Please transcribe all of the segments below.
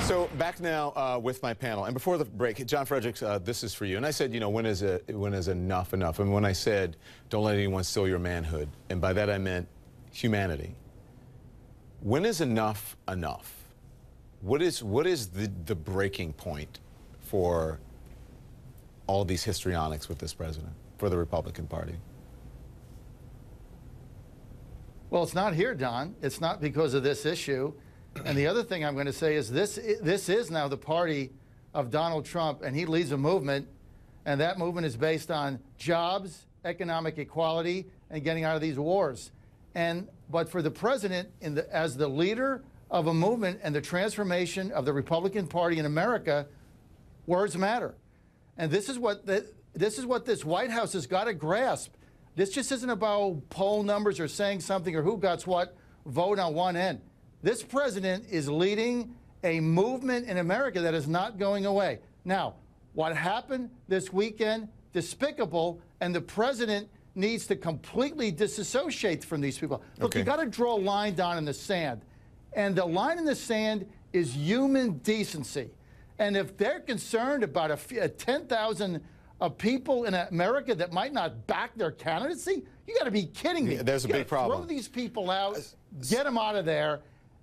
So back now with my panel, and before the break, John Fredericks, this is for you. And I said, you know, when is enough enough? And when I said, don't let anyone steal your manhood, and by that I meant humanity. When is enough enough? What is the breaking point for all these histrionics with this president, for the Republican Party? Well, it's not here, Don. It's not because of this issue. And the other thing I'm going to say is this is now the party of Donald Trump, and he leads a movement, and that movement is based on jobs, economic equality, and getting out of these wars. But for the president, as the leader of a movement and the transformation of the Republican Party in America, words matter. And this is what this White House has got to grasp. This just isn't about poll numbers or saying something or who got what vote on one end. This president is leading a movement in America that is not going away. Now, what happened this weekend, despicable, and the president needs to completely disassociate from these people. Look, you got to draw a line down in the sand. And the line in the sand is human decency. And if they're concerned about 10,000 people in America that might not back their candidacy, you got to be kidding me. There's a big problem. Throw these people out, get them out of there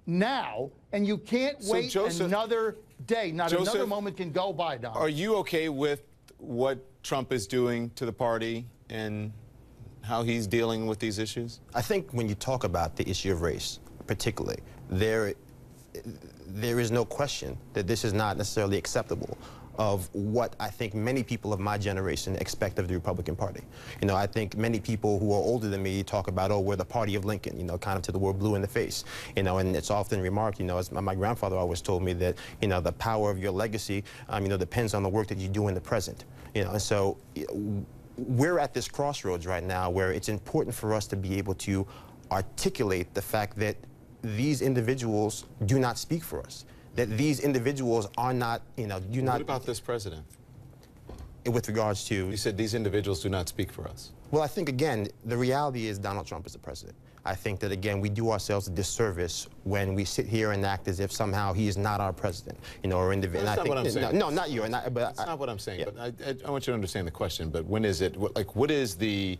now, and you can't wait another day. Not another moment can go by, Don. Are you okay with what Trump is doing to the party and how he's dealing with these issues? I think when you talk about the issue of race, particularly, there is no question that this is not necessarily acceptable of what I think many people of my generation expect of the Republican Party. You know, I think many people who are older than me talk about, oh, we're the party of Lincoln, you know, kind of to the word blue in the face. You know, and it's often remarked, you know, as my grandfather always told me that, you know, the power of your legacy, you know, depends on the work that you do in the present. You know, and so we're at this crossroads right now where it's important for us to be able to articulate the fact that these individuals do not speak for us. That these individuals are not, you know, do not... What about this president? With regards to... You said these individuals do not speak for us. Well, I think, again, the reality is Donald Trump is the president. I think that, again, we do ourselves a disservice when we sit here and act as if somehow he is not our president, you know, or individual. That's not what I'm saying. No, not you. But that's not what I'm saying. Yeah. But I want you to understand the question. But when is it, what is the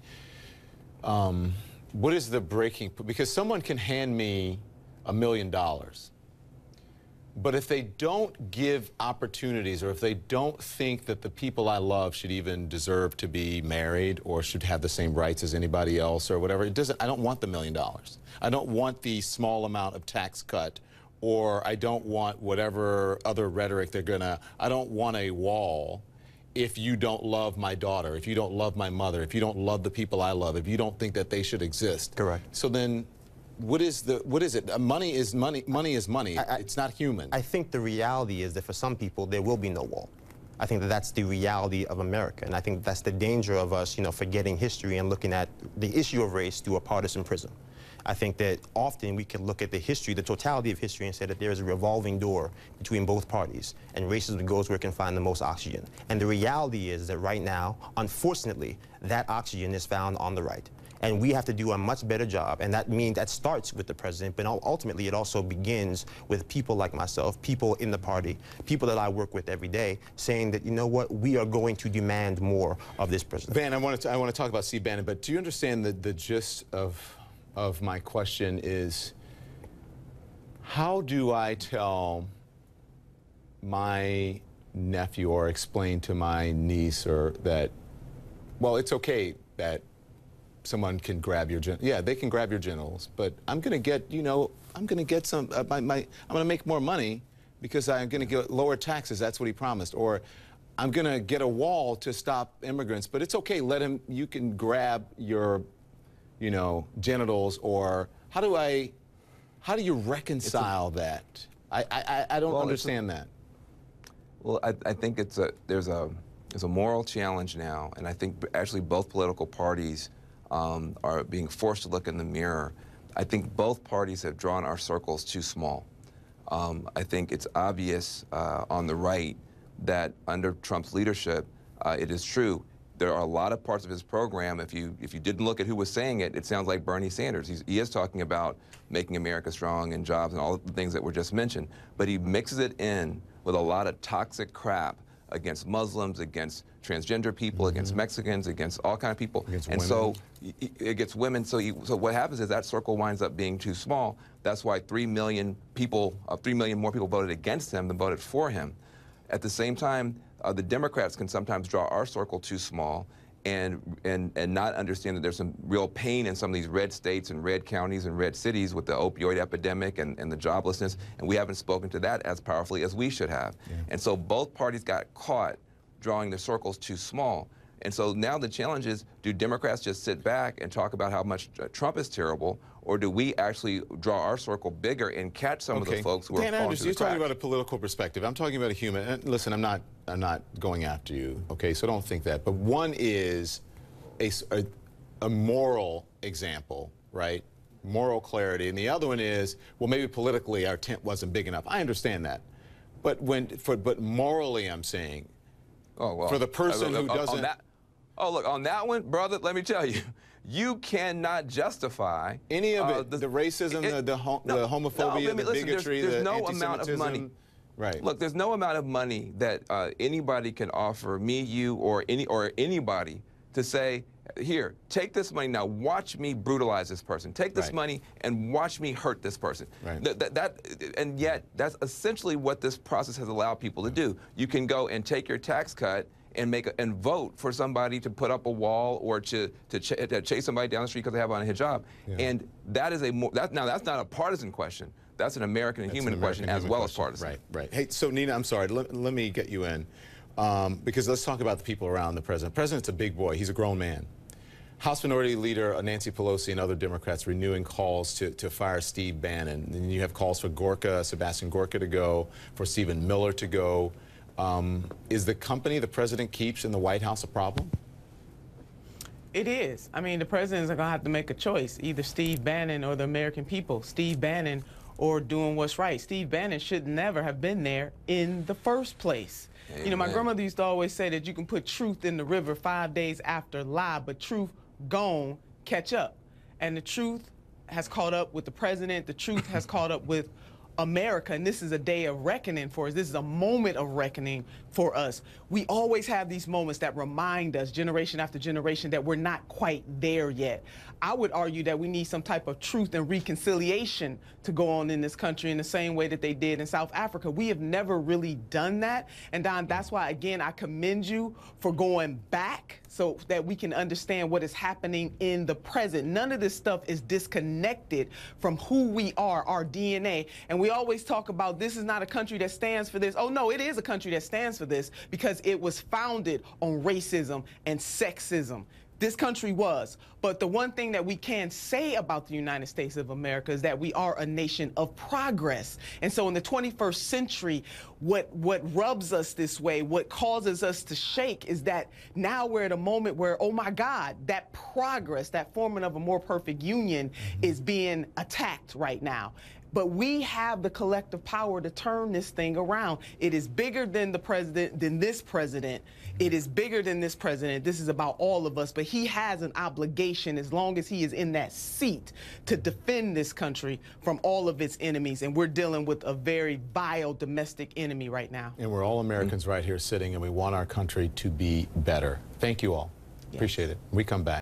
breaking point? Because someone can hand me $1 million. But if they don't give opportunities, or if they don't think that the people I love should even deserve to be married or should have the same rights as anybody else or whatever, I don't want the $1 million. I don't want the small amount of tax cut, or I don't want whatever other rhetoric I don't want a wall if you don't love my daughter, if you don't love my mother, if you don't love the people I love, if you don't think that they should exist. Correct. So then, what is it? Money is money. Money is money. It's not human. I think the reality is that for some people, there will be no wall. I think that that's the reality of America. And I think that's the danger of us, you know, forgetting history and looking at the issue of race through a partisan prism. I think that often we can look at the history, the totality of history, and say that there is a revolving door between both parties, and racism goes where it can find the most oxygen. And the reality is that right now, unfortunately, that oxygen is found on the right. And we have to do a much better job, and that means that starts with the president, but ultimately it also begins with people like myself, people in the party, people that I work with every day, saying that, you know what, we are going to demand more of this president. Van, I want to talk about Steve Bannon, but do you understand the gist of my question is, how do I tell my nephew or explain to my niece or that, well, it's okay that someone can grab your they can grab your genitals, but I'm going to get, you know, I'm going to get some, I'm going to make more money because I'm going to get lower taxes. That's what he promised. Or I'm going to get a wall to stop immigrants, but it's okay, you can grab your, you know, genitals. Or how do you reconcile that? I don't understand that. Well, I think there's a moral challenge now, and I think actually both political parties are being forced to look in the mirror. I think both parties have drawn our circles too small. I think it's obvious on the right that under Trump's leadership, it is true, there are a lot of parts of his program, if you didn't look at who was saying it, it sounds like Bernie Sanders. He is talking about making America strong and jobs and all the things that were just mentioned, but he mixes it in with a lot of toxic crap against Muslims, against transgender people, against Mexicans, against all kinds of people. And so against women. So what happens is that circle winds up being too small. That's why 3 million more people voted against him than voted for him. At the same time, the Democrats can sometimes draw our circle too small and not understand that there's some real pain in some of these red states and red counties and red cities with the opioid epidemic and the joblessness, and we haven't spoken to that as powerfully as we should have. Yeah. And so both parties got caught drawing their circles too small. And so now the challenge is, do Democrats just sit back and talk about how much Trump is terrible, or do we actually draw our circle bigger and catch some of the folks who are falling through the cracks? You're talking about a political perspective. I'm talking about a human. And listen, I'm not going after you, okay? So don't think that. But one is a moral example, right? Moral clarity. And the other one is, well, maybe politically our tent wasn't big enough. I understand that. But but morally, I'm saying, for the person who doesn't... look, on that one, brother, let me tell you, you cannot justify any of it, the racism, the homophobia, the bigotry, there's the no amount of money. Right. Look, there's no amount of money that anybody can offer me, you, or anybody to say, here, take this money now, watch me brutalize this person. Take this money and watch me hurt this person. Right. And yet, that's essentially what this process has allowed people to do. You can go and take your tax cut and vote for somebody to put up a wall or to chase somebody down the street because they have on a hijab. Yeah. And that is now that's not a partisan question. That's an American and human question as well as partisan. Right, right. Hey, so Nina, I'm sorry. Let me get you in because let's talk about the people around the president. The president's a big boy. He's a grown man. House Minority Leader Nancy Pelosi and other Democrats renewing calls to fire Steve Bannon. And you have calls for Sebastian Gorka to go, for Stephen Miller to go. Is the company the president keeps in the White House a problem? It is. I mean, the president's going to have to make a choice, either Steve Bannon or the American people. Steve Bannon or doing what's right. Steve Bannon should never have been there in the first place. Amen. You know, my grandmother used to always say that you can put truth in the river 5 days after lie, but truth gone catch up. And the truth has caught up with the president. The truth has caught up with America, and this is a day of reckoning for us. This is a moment of reckoning for us. We always have these moments that remind us, generation after generation, that we're not quite there yet. I would argue that we need some type of truth and reconciliation to go on in this country in the same way that they did in South Africa. We have never really done that. And Don, that's why, again, I commend you for going back so that we can understand what is happening in the present. None of this stuff is disconnected from who we are, our DNA. And we always talk about this is not a country that stands for this. Oh, no, it is a country that stands for this because it was founded on racism and sexism. This country was. But the one thing that we can say about the United States of America is that we are a nation of progress. And so in the 21st century, what rubs us this way, what causes us to shake is that now we're at a moment where, oh my God, that progress, that forming of a more perfect union is being attacked right now. But we have the collective power to turn this thing around. It is bigger than the president, than this president. It is bigger than this president. This is about all of us. But he has an obligation, as long as he is in that seat, to defend this country from all of its enemies. And we're dealing with a very vile domestic enemy right now. And we're all Americans right here sitting, and we want our country to be better. Thank you all. Yes. Appreciate it. We come back.